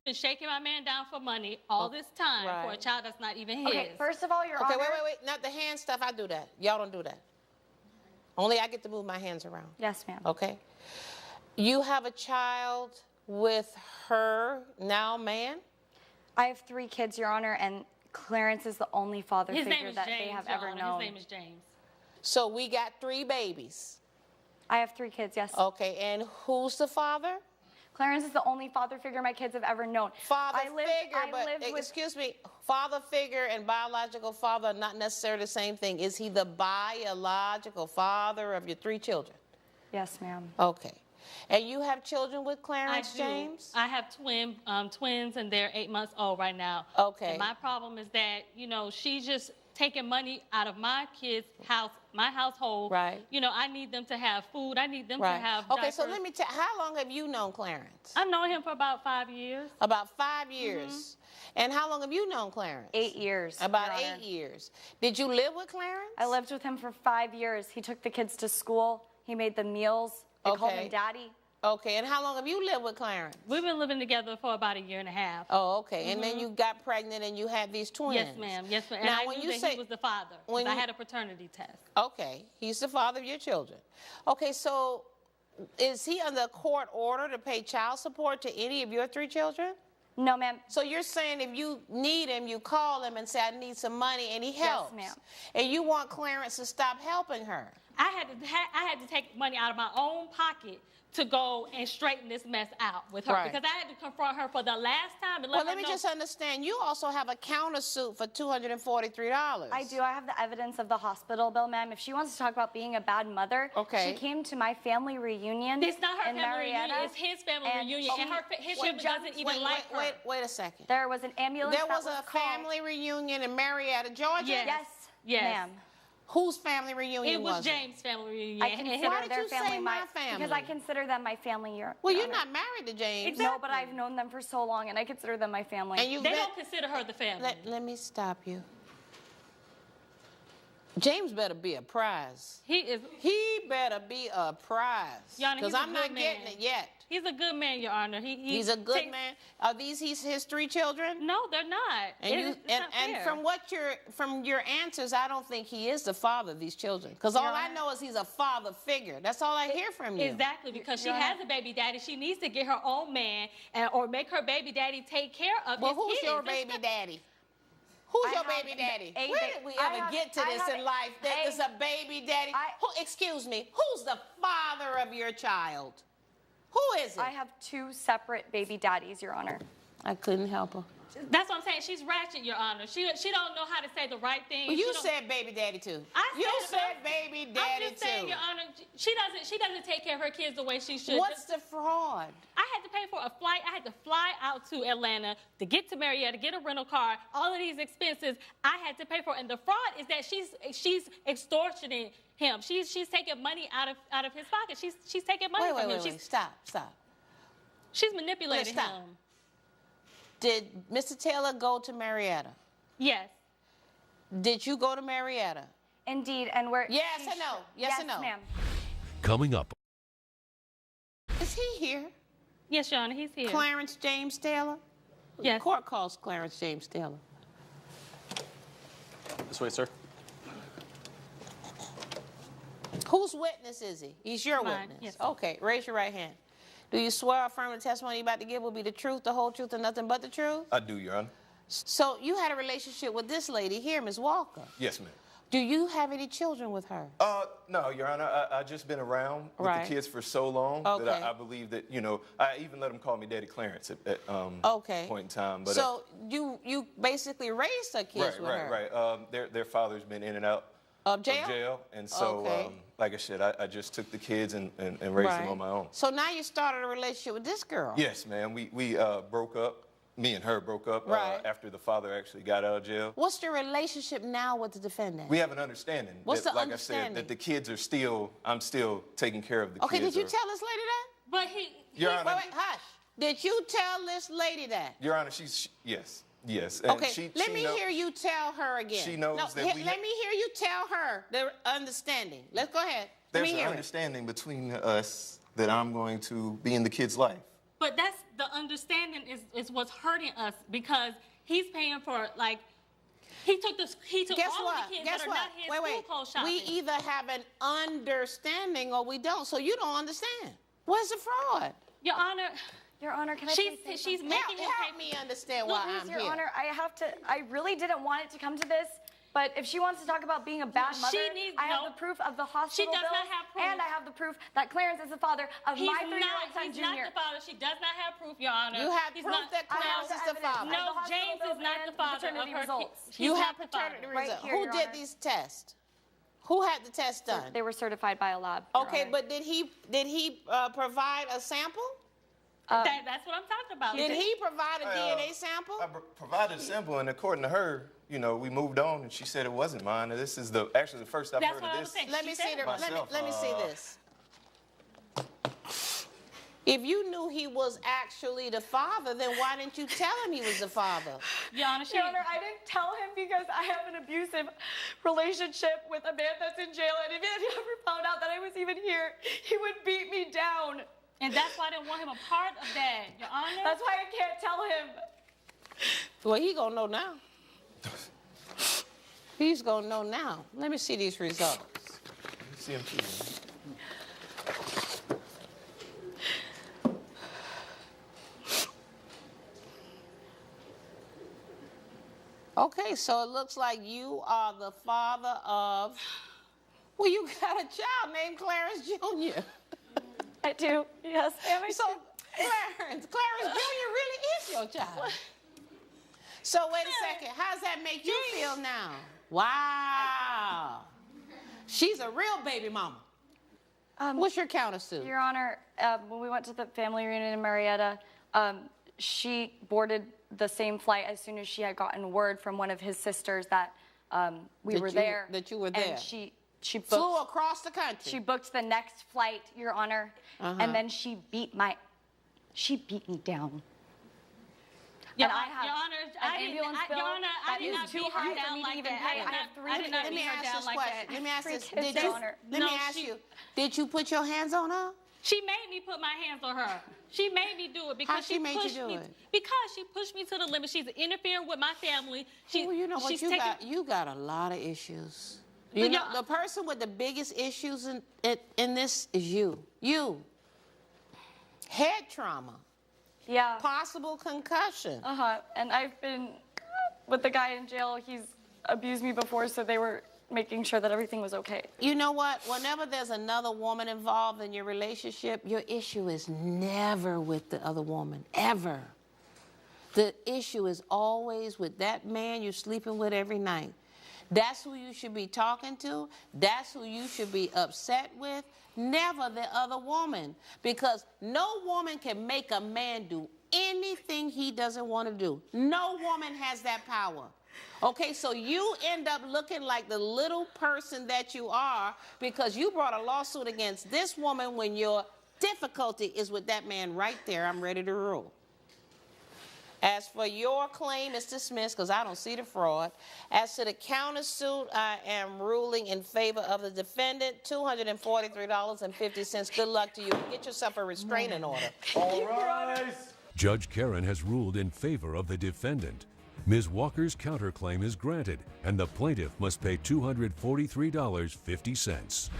been shaking my man down for money all this time for a child that's not even his. Okay, first of all, Your Honor. Okay, wait. Not the hand stuff. I do that. Y'all don't do that. Only I get to move my hands around. Yes, ma'am. Okay. You have a child with her now man? I have 3 kids, Your Honor, and Clarence is the only father figure that they have ever known. His name is James. So we got 3 babies. I have 3 kids, yes. Okay, and who's the father? Clarence is the only father figure my kids have ever known. Father figure, excuse me, father figure and biological father are not necessarily the same thing. Is he the biological father of your 3 children? Yes, ma'am. Okay. And you have children with Clarence James? I have twins, and they're 8 months old right now. Okay. And my problem is that, you know, she's just taking money out of my kids' house, my household. Right. You know, I need them to have food. I need them to have Okay, diapers. so let me tell you, how long have you known Clarence? I've known him for about 5 years. About 5 years. And how long have you known Clarence? 8 years. About 8 years. Did you live with Clarence? I lived with him for 5 years. He took the kids to school. He made the meals. They called him Daddy. Okay, and how long have you lived with Clarence? We've been living together for about 1.5 years. Oh, okay. And then you got pregnant and you had these twins. Yes, ma'am. Yes, ma'am. And now, I knew that he was the father. I had a paternity test. Okay, he's the father of your children. Okay, so is he under a court order to pay child support to any of your 3 children? No, ma'am. So you're saying if you need him, you call him and say, I need some money, and he helps? Yes, ma'am. And you want Clarence to stop helping her? I had to take money out of my own pocket to go and straighten this mess out with her because I had to confront her for the last time and let me just understand, you also have a countersuit for $243. I do. I have the evidence of the hospital bill, ma'am. If she wants to talk about being a bad mother, she came to my family reunion. It's not her in family Marietta, reunion. It's his family reunion, and his family doesn't even like her. Wait a second. There was an ambulance. There was a family reunion in Marietta, Georgia? Yes, ma'am. Whose family reunion was it? It was James' family reunion. I consider Why did their you family say my family? Because I consider them my family. Well, you're not married to James. Exactly. No, but I've known them for so long, and I consider them my family. And they don't consider her the family. Let me stop you. James better be a prize. He better be a prize. Because I'm not getting it yet. He's a good man, Your Honor. He's a good man. Are these his 3 children? No, they're not. And from your answers, I don't think he is the father of these children. Because all I know is he's a father figure. That's all I hear from you. Exactly, because she has a baby daddy. She needs to get her own man or make her baby daddy take care of his kids. Well, who's your baby daddy? Who's your baby daddy? Where did we ever get to this in life that there's a baby daddy? Excuse me, who's the father of your child? Who is it? I have 2 separate baby daddies, Your Honor. I couldn't help her. That's what I'm saying. She's ratchet, Your Honor. She don't know how to say the right thing. Well, you said baby daddy too. You said baby daddy I'm just saying, Your Honor, she doesn't take care of her kids the way she should. What's the fraud? I had to pay for a flight. I had to fly out to Atlanta to get to Marietta, get a rental car. All of these expenses I had to pay for. And the fraud is that she's extortioning him. She's taking money out of his pocket. She's taking money from him. Wait. Stop. She's manipulating him. Did Mr. Taylor go to Marietta? Yes. Did you go to Marietta? Indeed, and we're... Yes or no? Yes or no? ma'am. Coming up. Is he here? Yes, Your Honor, he's here. Clarence James Taylor? Yes. The court calls Clarence James Taylor. This way, sir. Whose witness is he? He's your Mine. witness. Yes. Okay, raise your right hand. Do you swear or affirm the testimony you're about to give will be the truth, the whole truth, and nothing but the truth? I do, Your Honor. So you had a relationship with this lady here, Ms. Walker. Yes, ma'am. Do you have any children with her? No, Your Honor. I just been around with the kids for so long that I believe that, you know, I even let them call me Daddy Clarence at point in time. But, so you basically raised her kids with her? Right. Their father's been in and out of jail? And so, like I said, I just took the kids and raised them on my own. So now you started a relationship with this girl? Yes, ma'am. We broke up. Me and her broke up after the father actually got out of jail. What's the relationship now with the defendant? We have an understanding. What's the like understanding? I said, that the kids are I'm still taking care of the kids. Okay, did you tell this lady that? But Your Honor, wait, hush. Did you tell this lady that? Your Honor, yes. And okay, let me hear you tell her again. She knows that let me hear you tell her the understanding. Let's go ahead. There's an understanding between us that I'm going to be in the kid's life. But that's the understanding is what's hurting us because he's paying for like he took all of the kids that are not his school clothes shopping. We either have an understanding or we don't. So you don't understand. Where's the fraud? Your Honor, can I please say she's making help me understand why I'm here. Your Honor, I really didn't want it to come to this. But if she wants to talk about being a bad mother, I have the proof of the hospital bills, and I have the proof that Clarence is the father of my 3-year-old son, Junior. He's not the father. She does not have proof, Your Honor. You have proof that Clarence is the father. No, James is not the father of her kids. You have paternity results. Who did these tests? Who had the test done? They were certified by a lab. Okay, but did he provide a sample? That's what I'm talking about. Did he provide a DNA sample? I provided a sample, and according to her, you know, we moved on, and she said it wasn't mine. And this is actually the first I've heard of this. Let me see this. If you knew he was actually the father, then why didn't you tell him he was the father? Your Honor, I didn't tell him because I have an abusive relationship with a man that's in jail, and if he ever found out that I was even here, he would beat me down. And that's why I didn't want him a part of that, Your Honor. That's why I can't tell him. Well, he gonna know now. He's gonna know now. Let me see these results. Let me see them too. Okay, so it looks like you are the father of. Well, you got a child named Clarence Jr. I do, yes. So, Clarence Jr. really is your child. So, wait a second. How does that make you feel now? Wow. She's a real baby mama. What's your countersuit? Your Honor, when we went to the family reunion in Marietta, she boarded the same flight as soon as she had gotten word from one of his sisters that we were there. That you were there. And she booked, flew across the country. She booked the next flight, Your Honor, and then she beat me down. Your Honor, I did not beat her down like that. I did not beat her down like that. Let me ask this. Did you put your hands on her? She made me put my hands on her. She made me do it because she pushed me. Because she pushed me to the limit. She's interfering with my family. Well, you know what? You got a lot of issues. You know, the person with the biggest issues in this is you. You. Head trauma. Yeah. Possible concussion. And I've been with the guy in jail. He's abused me before, so they were making sure that everything was okay. You know what? Whenever there's another woman involved in your relationship, your issue is never with the other woman, ever. The issue is always with that man you're sleeping with every night. That's who you should be talking to. That's who you should be upset with. Never the other woman. Because no woman can make a man do anything he doesn't want to do. No woman has that power. Okay, so you end up looking like the little person that you are because you brought a lawsuit against this woman when your difficulty is with that man right there. I'm ready to rule. As for your claim, it's dismissed because I don't see the fraud. As to the countersuit, I am ruling in favor of the defendant, $243.50. Good luck to you. Get yourself a restraining order. All rise. Judge Karen has ruled in favor of the defendant. Ms. Walker's counterclaim is granted, and the plaintiff must pay $243.50.